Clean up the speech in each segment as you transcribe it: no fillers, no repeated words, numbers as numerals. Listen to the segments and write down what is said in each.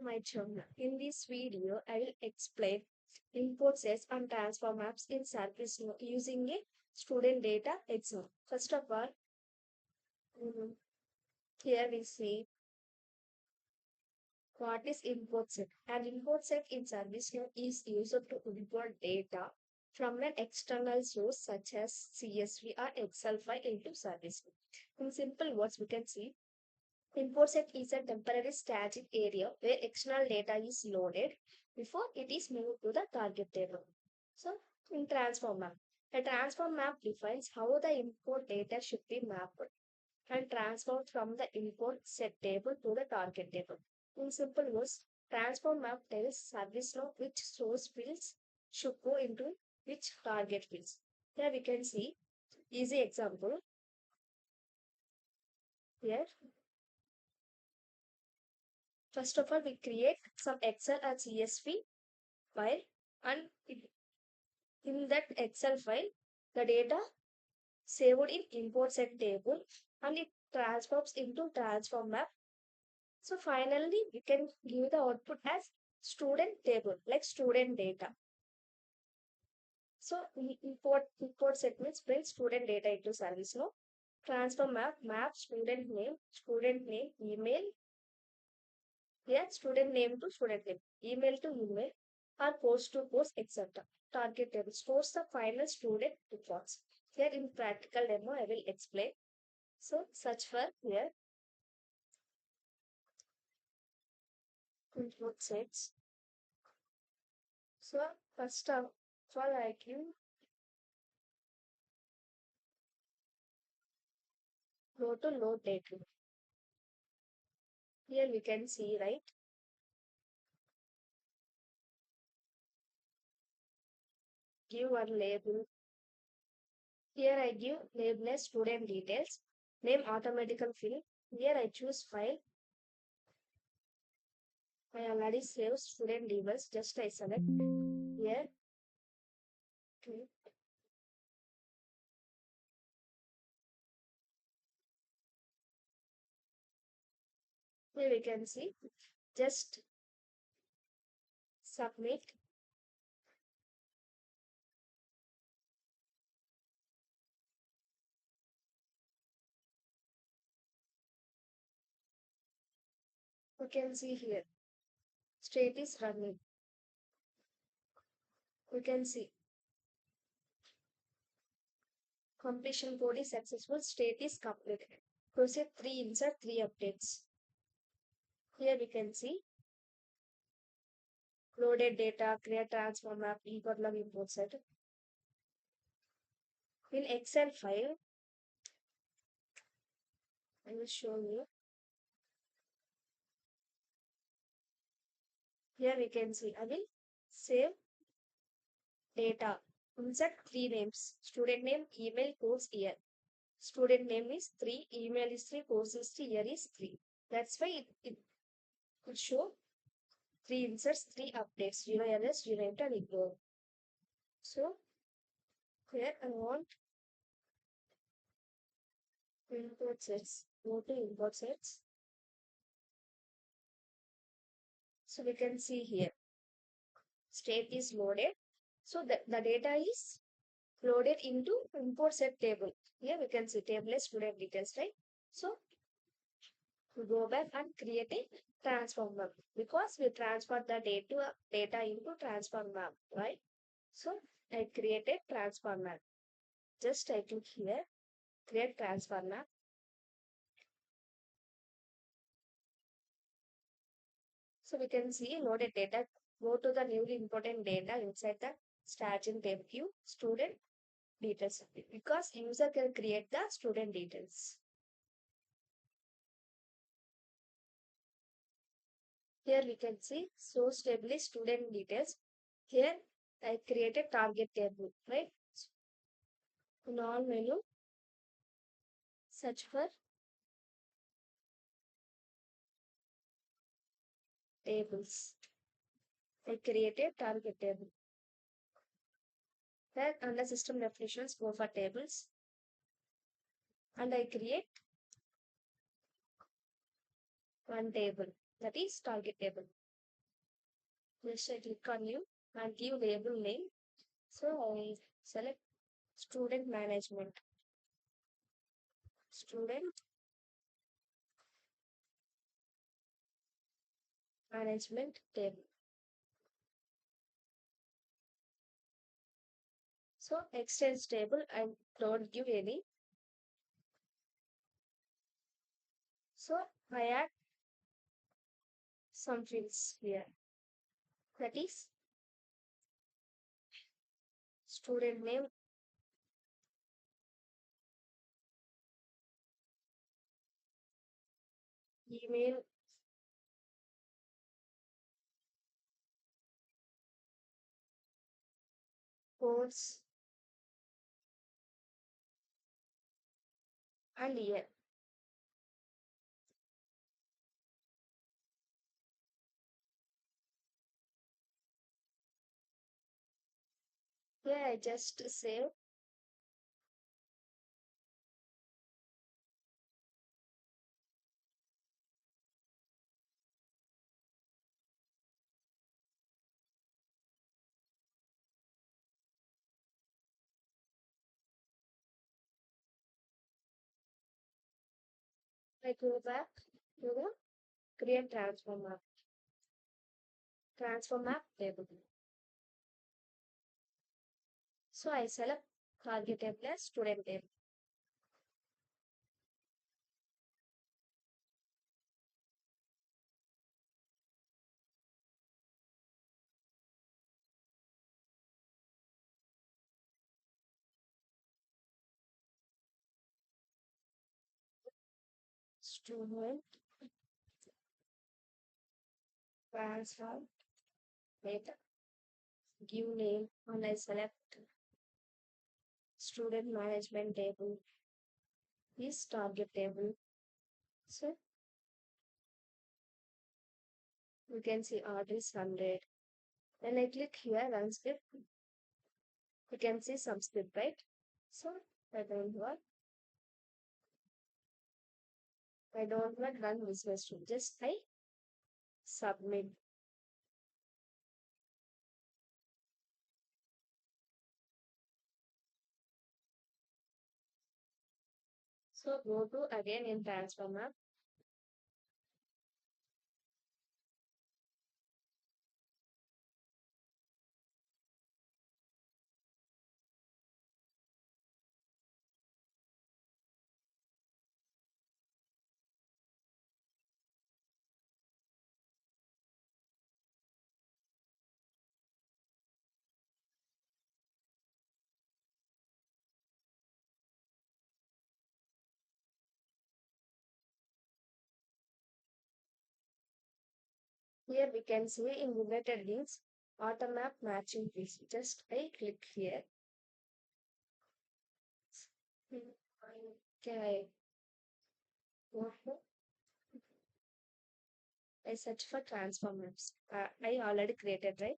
my channel. In this video, I will explain import sets and transfer maps in ServiceNow using a student data example. First of all, mm, here we see what is import set. An import set in ServiceNow is used to import data from an external source such as CSV or Excel file into ServiceNow. In simple words, we can see import set is a temporary static area where external data is loaded before it is moved to the target table. So, in transform map, a transform map defines how the import data should be mapped and transformed from the import set table to the target table. In simple words, transform map tells ServiceNow which source fields should go into which target fields. Here we can see easy example. Here, first of all, we create some Excel and CSV file, and in that Excel file, the data saved in import set table and it transforms into transform map. So finally, we can give the output as student table, like student data. So import set means bring student data into ServiceNow. Transform map student name, email. Here student name to student name, email to email, or post to post, etc. Target table stores the final student records. Here in practical demo, I will explain. So search for here import sets. So first of all, I give go to load data. Here we can see, right? Give one label. Here I give label as student details. Name automatical field. Here I choose file. I already saved student labels. Just I select here. Okay. Here we can see. Just submit. You can see here. State is running. We can see completion code is successful. State is completed. Proceed 3 insert 3 updates. Here we can see loaded data, create transform map, import log, import set. In Excel file, I will show you. Here we can see I will save data. Insert 3 names. Student name, email, course, year. Student name is 3, email is 3, course is 3, year is 3. That's why it could show 3 inserts, 3 updates, 0 errors, 0 enter, and ignore. So here I want import sets. Go to import sets. So we can see here state is loaded. So the data is loaded into import set table. Here we can see table is student details, right? So we go back and create a transform map because we transfer the data into transform map, right? So I created transform map. Just I click here, create transform map. So we can see loaded data. Go to the newly important data inside the staging table view, student details, because user can create the student details. Here we can see source table is student details. Here I created target table, right? In all menu, search for tables. I created target table. Then under system definitions, go for tables. And I create one table, that is target table. Just I click on new and give label name. So I select student management. Student management table. So extends table and don't give any. So I add some fields here. That is student name, email, course, and year. Here I just save. I go back to the create transform map table. So I select target table as student table. Student transform data. Give name and I select student management table is target table. So you can see art is 100. When I click here run script, you can see some script, right? So I don't want run business tool. Just I submit. So go to again in transformer. Here we can see in related links auto map matching this. Just I click here. Okay, I search for transformers. I already created, right?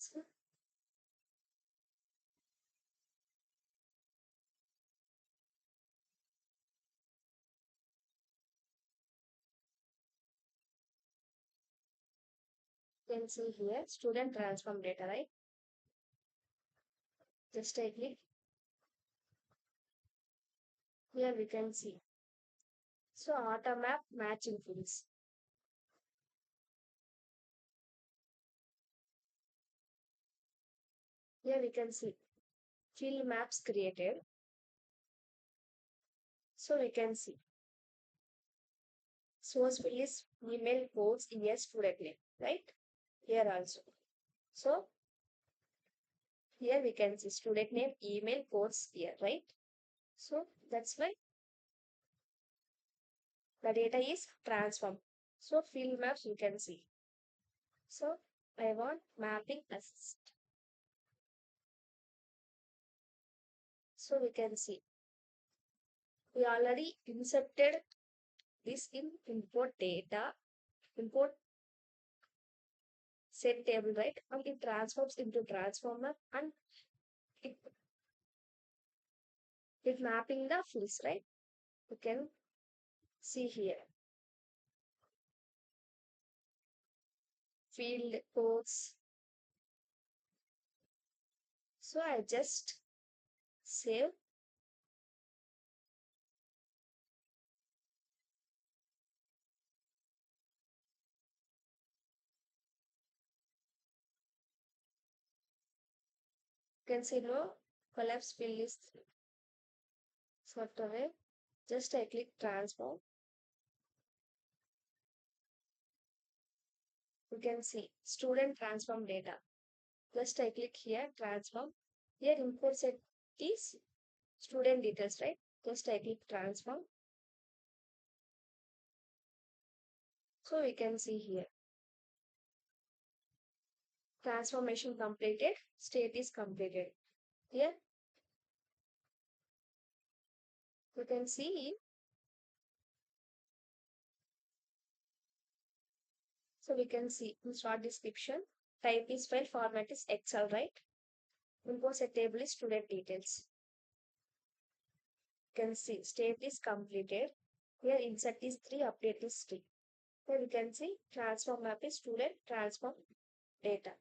So you can see here student transform data, right? Just I click. Here we can see. So auto map matching fields. Here we can see field maps created. So we can see source field is email codes yes student name, right? Here also. So here we can see student name, email codes here, right? So that's why the data is transformed. So field maps you can see. So I want mapping assist. So we can see we already inserted this in import data, import set table, right? And it transforms into transformer and it, it mapping the fields, right? You can see here field codes. So I just save. You can see no collapse field is sort away. Just I click transform. You can see student transform data. Just I click here transform. Here import set is student details, right? Just I click transform. So we can see here transformation completed, state is completed. Here you can see, so we can see in short description, type is file, format is Excel, right? Import set table is student details. You can see state is completed. Here insert is 3, update is 3. Here we can see transform map is student transform data.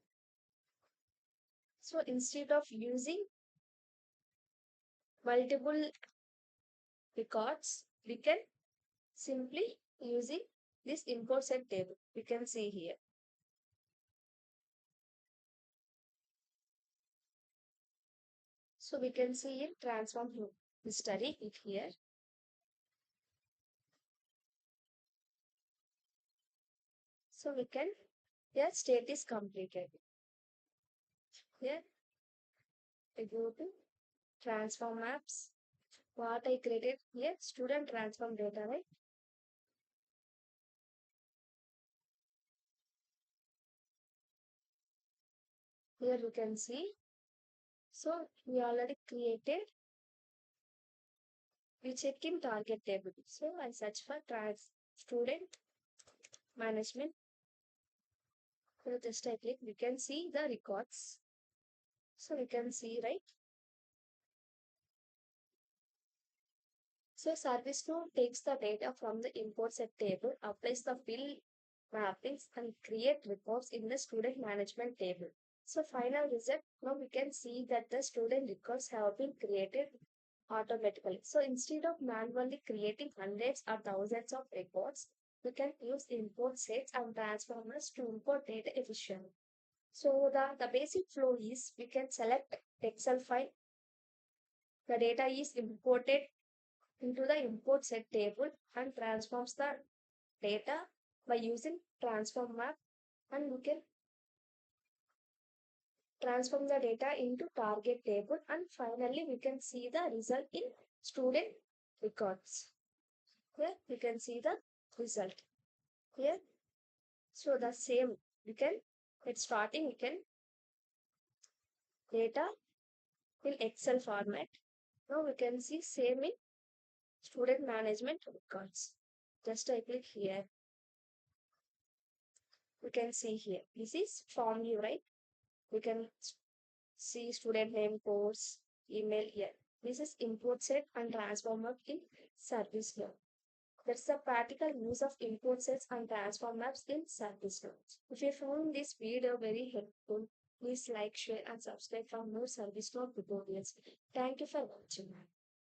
So instead of using multiple records, we can simply using this import set table. We can see here. So we can see in transform history it here. So we can, here state is completed. Here I go to transform maps. What I created here, student transform data, right? Here you can see. So we already created, we check in target table. So I search for trans student management. So just I click, we can see the records. So we can see, right? So ServiceNow takes the data from the import set table, applies the field mappings and create reports in the student management table. So final result, now we can see that the student records have been created automatically. So instead of manually creating hundreds or thousands of records, we can use import sets and transformers to import data efficiently. So the basic flow is we can select Excel file. The data is imported into the import set table and transforms the data by using transform map, and we can transform the data into target table, and finally we can see the result in student records. Here we can see the result here. So the same we can, at starting we can data in Excel format. Now we can see same in student management records. Just I click here. We can see here. This is form view, right? We can see student name, course, email here. This is import set and transformer in ServiceNow. That's the practical use of import sets and transform maps in ServiceNow. If you found this video very helpful, please like, share, and subscribe for more ServiceNow tutorials. Thank you for watching.